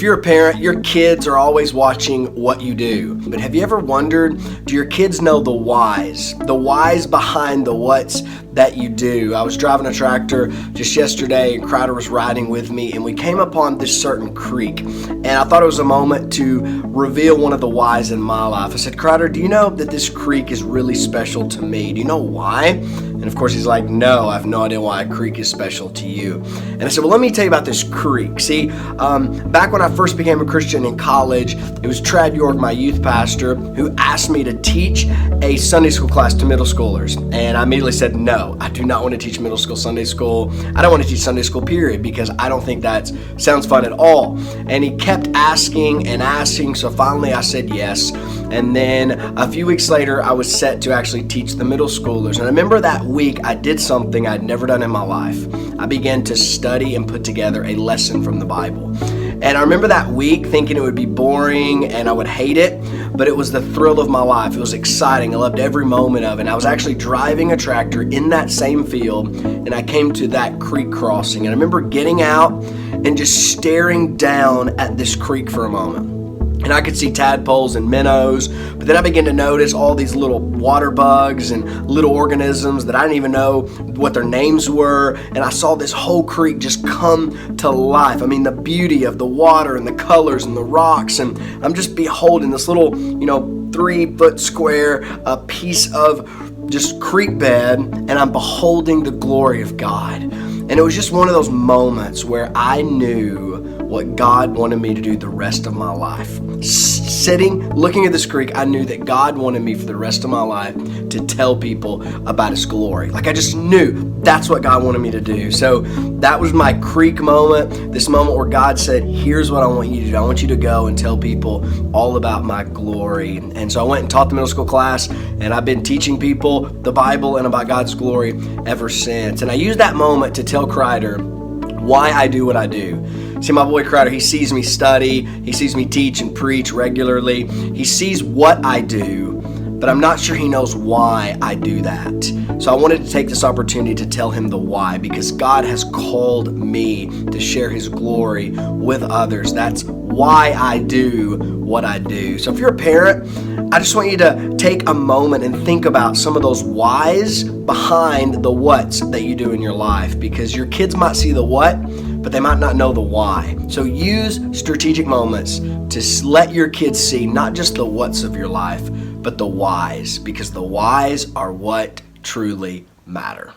If you're a parent, your kids are always watching what you do. But have you ever wondered, do your kids know the whys? The whys behind the whats that you do? I was driving a tractor just yesterday and Crowder was riding with me and we came upon this certain creek. And I thought it was a moment to reveal one of the whys in my life. I said, Crowder, do you know that this creek is really special to me? Do you know why? And of course he's like, no, I have no idea why a creek is special to you. And I said, well, let me tell you about this creek. See, back when I first became a Christian in college, it was Trad York, my youth pastor, who asked me to teach a Sunday school class to middle schoolers. And I immediately said, no, I do not want to teach middle school Sunday school. I don't want to teach Sunday school, period, because I don't think that sounds fun at all. And he kept asking and asking, so finally I said yes. And then a few weeks later, I was set to actually teach the middle schoolers. And I remember that week, I did something I'd never done in my life. I began to study and put together a lesson from the Bible. And I remember that week thinking it would be boring and I would hate it, but it was the thrill of my life. It was exciting. I loved every moment of it. And I was actually driving a tractor in that same field, and I came to that creek crossing. And I remember getting out and just staring down at this creek for a moment. And I could see tadpoles and minnows, but then I began to notice all these little water bugs and little organisms that I didn't even know what their names were. And I saw this whole creek just come to life. I mean, the beauty of the water and the colors and the rocks. And I'm just beholding this little, 3-foot square piece of just creek bed, and I'm beholding the glory of God. And it was just one of those moments where I knew what God wanted me to do the rest of my life. Sitting, looking at this creek, I knew that God wanted me for the rest of my life to tell people about His glory. Like I just knew that's what God wanted me to do. So that was my creek moment, this moment where God said, here's what I want you to do. I want you to go and tell people all about my glory. And so I went and taught the middle school class, and I've been teaching people the Bible and about God's glory ever since. And I used that moment to tell Crider why I do what I do. See, my boy Crowder, he sees me study, he sees me teach and preach regularly. He sees what I do, but I'm not sure he knows why I do that. So I wanted to take this opportunity to tell him the why, because God has called me to share His glory with others. That's why I do what I do. So if you're a parent, I just want you to take a moment and think about some of those whys behind the whats that you do in your life, because your kids might see the what, but they might not know the why. So use strategic moments to let your kids see not just the whats of your life, but the whys, because the whys are what truly matter.